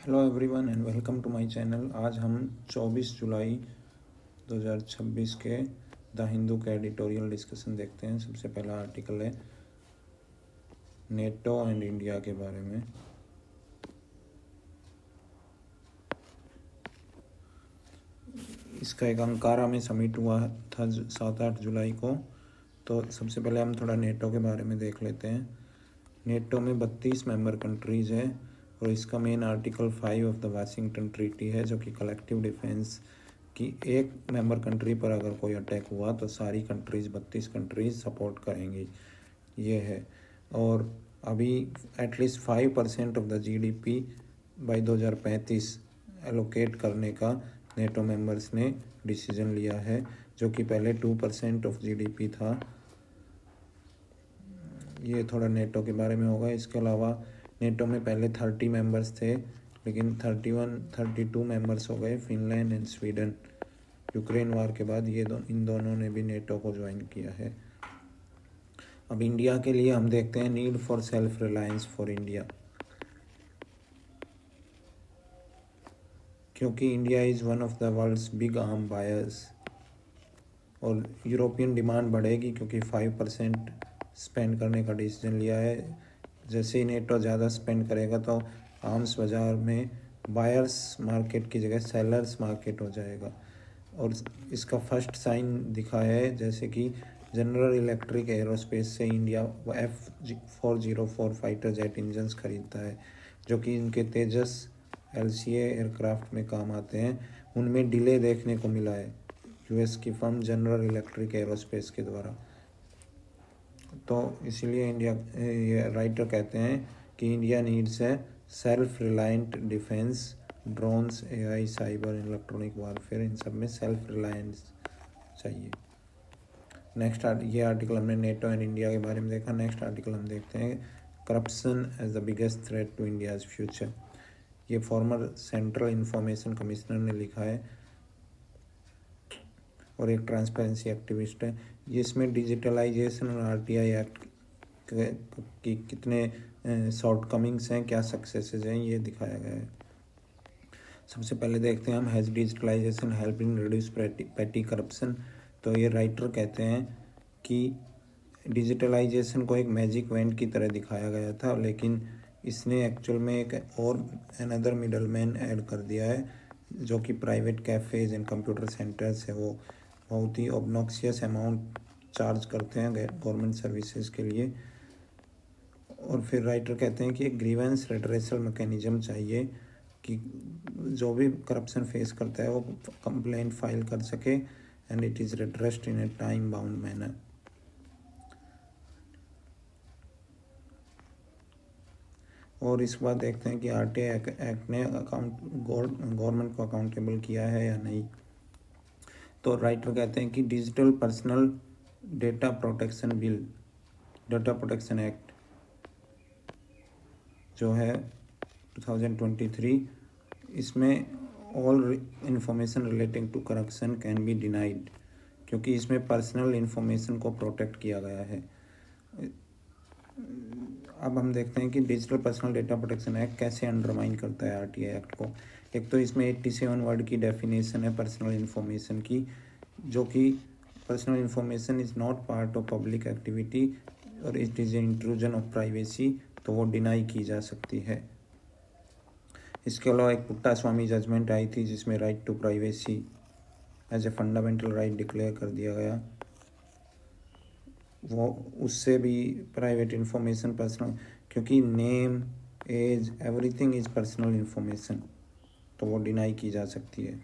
Hello everyone and welcome to my channel. आज हम 24 जुलाई 2026 के द हिंदू का एडिटोरियल डिस्कशन देखते हैं। सबसे पहला आर्टिकल है नेटो एंड इंडिया के बारे में। इसका एक अंकारा में समिट हुआ था 7-8 जुलाई को। तो सबसे पहले हम थोड़ा नेटो के बारे में देख लेते हैं। नेटो में 32 मेंबर कंट्रीज़ है और इसका main article 5 of the Washington treaty है, जो कि कलेक्टिव डिफेंस की एक मेंबर कंट्री पर अगर कोई अटैक हुआ तो सारी कंट्रीज़ 32 कंट्रीज़ सपोर्ट करेंगी, ये है। और अभी at least 5% of the GDP by 2035 allocate करने का नेटो मेंबर्स ने डिसीजन लिया है, जो कि पहले 2% ऑफ GDP था। ये थोड़ा नेटो के बारे में होगा। इसके अलावा नेटो में पहले 30 मेंबर्स थे, लेकिन 32 मेंबर्स हो गए, फिनलैंड एंड स्वीडन। यूक्रेन वार के बाद इन दोनों ने भी नेटो को ज्वाइन किया है। अब इंडिया के लिए हम देखते हैं need for self reliance for India, क्योंकि India is one of the world's big arm buyers और यूरोपियन डिमांड बढ़ेगी क्योंकि 5% स्पेंड करने का डिसीजन लिया है। जैसे ही नेटो ज़्यादा स्पेंड करेगा तो आर्म्स बाज़ार में बायर्स मार्केट की जगह सेलर्स मार्केट हो जाएगा। और इसका फर्स्ट साइन दिखा है, जैसे कि जनरल इलेक्ट्रिक एरोस्पेस से India F404 fighter jet engines खरीदता है, जो कि इनके तेजस LCA एयरक्राफ्ट में काम आते हैं। उनमें डिले देखने को मिला है US की फर्म जनरल इलेक्ट्रिक एरोस्पेस के द्वारा। तो इसीलिए ये राइटर कहते हैं कि इंडिया नीड्स है self reliant defence, drones, AI, cyber, electronic warfare, इन सब में सेल्फ रिलायंस चाहिए। नेक्स्ट ये आर्टिकल हमने नेटो एंड इंडिया के बारे में देखा। नेक्स्ट आर्टिकल हम देखते हैं corruption as the biggest threat to India's future. ये फॉर्मर सेंट्रल इंफॉर्मेशन कमिश्नर ने लिखा है और एक ट्रांसपेरेंसी एक्टिविस्ट है। ये इसमें डिजिटलाइजेशन और RTI एक्ट की कितने शॉर्टकमिंग्स हैं, क्या सक्सेसेस हैं, ये दिखाया गया है। सबसे पहले देखते हैं हम has digitalization help in reduce petty corruption. तो ये राइटर कहते हैं कि डिजिटलाइजेशन को एक मैजिक वैंड की तरह दिखाया गया था, लेकिन इसने एक्चुअल में एक और अनदर मिडल मैन ऐड कर दिया है, जो कि private cafes and computer centres है। वो बहुत ही ऑब्नॉक्सियस अमाउंट चार्ज करते हैं गवर्नमेंट सर्विसेज के लिए। और फिर राइटर कहते हैं कि एक ग्रीवेंस रेड्रेसल मैकेनिज्म चाहिए कि जो भी करप्शन फेस करता है वो कंप्लेंट फाइल कर सके and it is redressed in a time bound manner. और इस बात देखते हैं कि RTI एक्ट ने गवर्नमेंट को अकाउंटेबल किया है या नहीं। तो राइटर कहते हैं कि digital personal data protection bill, data protection act जो है 2023, इसमें all information relating to corruption can be denied, क्योंकि इसमें पर्सनल इंफॉर्मेशन को प्रोटेक्ट किया गया है। अब हम देखते हैं कि digital personal data protection act कैसे अंडरमाइन करता है RTI एक्ट को। एक तो इसमें 87 वर्ड की डेफिनेशन है पर्सनल इंफॉर्मेशन की, जो कि personal information is not part of public activity और it is a intrusion of privacy, तो वो डिनाई की जा सकती है। इसके अलावा एक पुट्टा स्वामी जजमेंट आई थी जिसमें right to privacy as a fundamental right declare कर दिया गया। वो उससे भी प्राइवेट इंफॉर्मेशन पर्सनल, क्योंकि name, age, everything is personal information, तो वो डिनाई की जा सकती है।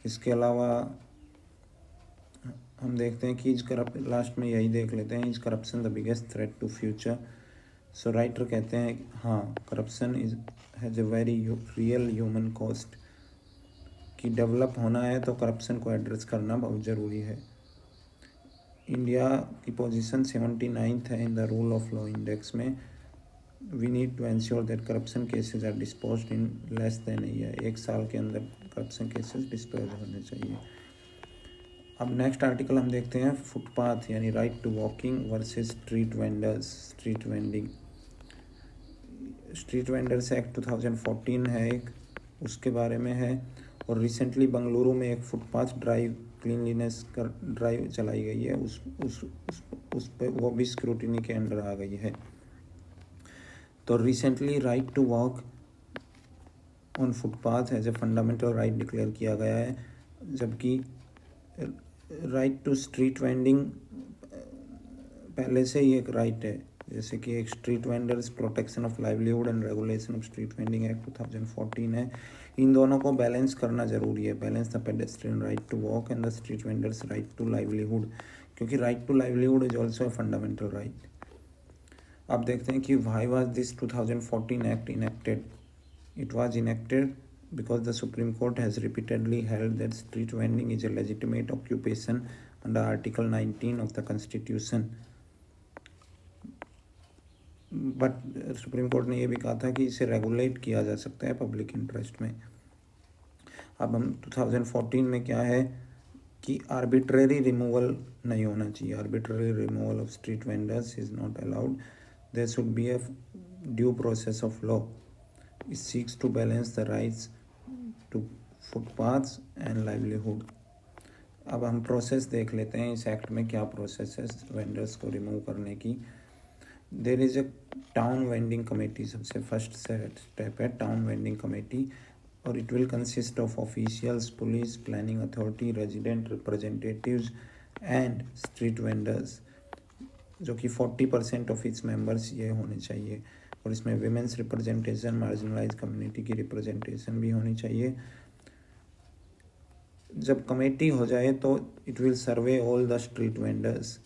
इसके अलावा हम देखते हैं कि लास्ट में यही देख लेते हैं, is corruption the biggest threat to future. So writer कहते हैं हाँ, corruption has a very real human cost, कि डेवलप होना है तो करप्शन को एड्रेस करना बहुत ज़रूरी है। इंडिया की पोजीशन 79th है in the rule of law index में। We need to ensure that corruption cases are disposed in less than year. 1 साल के अंदर करप्शन केसेस डिस्पोज होने चाहिए। अब नेक्स्ट आर्टिकल हम देखते हैं फुटपाथ यानी right to walking versus street vendors, street vending. Street vendors act 2014 है एक, उसके बारे में है। और रिसेंटली बंगलुरु में एक फुटपाथ ड्राइव क्लीनलीनेस का ड्राइव चलाई गई है, उस पे वो भी स्क्रूटिनी के अंडर आ गई है। तो recently right to walk on footpath as a fundamental right declare किया गया है, जबकि राइट टू स्ट्रीट वेंडिंग पहले से ही एक राइट है, जैसे कि एक street vendors protection of livelihood and regulation of street vending act 2014 है। इन दोनों को बैलेंस करना जरूरी है, balance the pedestrian right to walk and the street vendors right to livelihood, क्योंकि right to livelihood is also a fundamental right. अब देखते हैं कि why was this 2014 act enacted. It was enacted because the Supreme Court has repeatedly held that street vending is a legitimate occupation under Article 19 of the Constitution. But supreme court ने ये भी कहा था कि इसे रेगुलेट किया जा सकता है पब्लिक इंटरेस्ट में। अब हम 2014 में क्या है कि आर्बिट्रेरी रिमूवल नहीं होना चाहिए, arbitrary removal of street vendors is not allowed, there should be a due process of law. It seeks to balance the rights to footpaths and livelihood. अब हम प्रोसेस देख लेते हैं इस एक्ट में क्या प्रोसेस है वेंडर्स को रिमूव करने की। There is a town vending committee, सबसे फर्स्ट स्टेप है टाउन वेंडिंग कमेटी, और it will consist of officials, police, planning authority, resident representatives and street vendors, जो कि 40% ऑफ इट्स मेंबर्स ये होने चाहिए। और इसमें विमेंस रिप्रेजेंटेशन, मार्जिनलाइज कम्युनिटी की रिप्रेजेंटेशन भी होनी चाहिए। जब कमेटी हो जाए तो it will survey all the street vendors,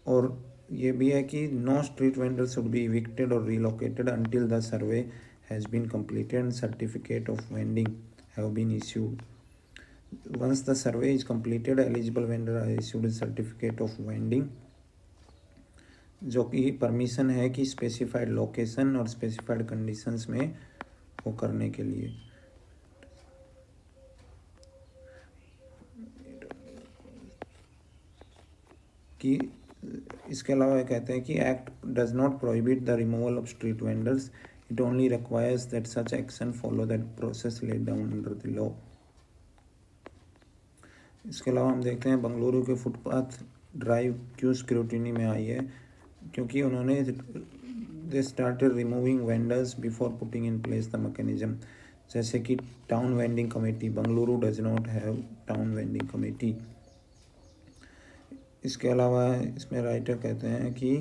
और ये भी है कि no street vendors should be evicted और relocated until the survey has been completed and certificate of vending have been issued. Once the survey is completed, eligible vendor are issued a certificate of vending, जो कि permission है कि specified location और specified conditions में वो करने के लिए। कि इसके अलावा कहते हैं कि act does not prohibit the removal of street vendors, it only requires that such action follow that process laid down under the law. इसके अलावा हम देखते हैं बंगलुरु के फुटपाथ ड्राइव क्यों स्क्रूटिनी में आई है, क्योंकि उन्होंने they started removing vendors before putting in place the mechanism, जैसे कि town vending committee, Bengaluru does not have town vending committee. इसके अलावा इसमें राइटर कहते हैं कि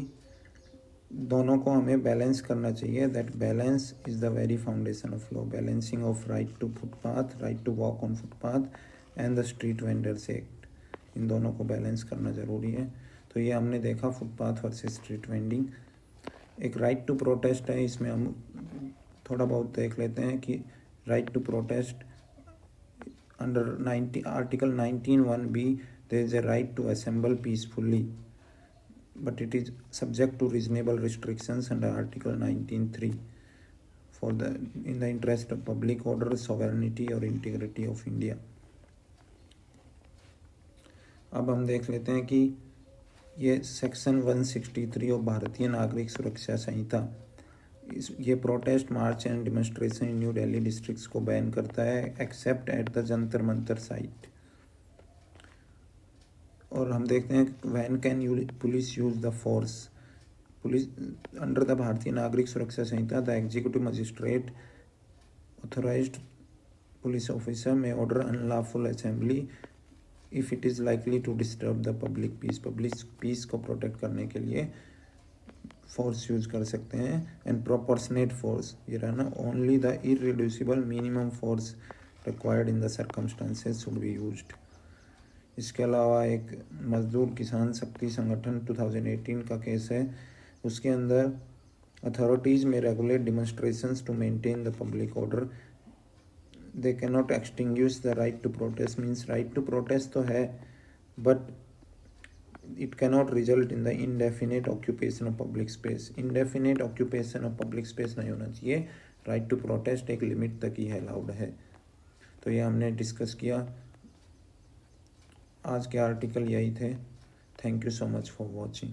दोनों को हमें बैलेंस करना चाहिए, that balance is the very foundation of law, balancing of right to footpath, right to walk on footpath and the street vendors act, इन दोनों को बैलेंस करना ज़रूरी है। तो ये हमने देखा फुटपाथ वर्सेस स्ट्रीट वेंडिंग। एक राइट टू प्रोटेस्ट है, इसमें हम थोड़ा बहुत देख लेते हैं कि right to protest under article 19(1)(b there is a right to assemble peacefully, but it is subject to reasonable restrictions under article 19(3) for the in the interest of public order, sovereignty or integrity of India. अब हम देख लेते हैं कि ये section 163 of भारतीय नागरिक सुरक्षा संहिता, ये protest, march and demonstration in New Delhi districts को बैन करता है except at the Jantar Mantar site. और हम देखते हैं when can police use the force, police under the Bharatiya Nagarik Suraksha Sanhita the executive magistrate authorised police officer में order unlawful assembly if it is likely to disturb the public peace, public peace को protect करने के लिए force use कर सकते हैं। And proportionate force, ये रहना only the irreducible minimum force required in the circumstances should be used. इसके अलावा एक मजदूर किसान शक्ति संगठन 2018 का केस है, उसके अंदर अथॉरिटीज़ में regulate demonstrations to maintain the public order, they can not extinguish the right to protest, means right to protest तो है but it cannot result in the indefinite occupation of public space, indefinite occupation of public space नहीं होना चाहिए, right to protest एक limit तक ही allowed है। तो ये हमने डिस्कस किया, आज के आर्टिकल यही थे। Thank you so much for watching.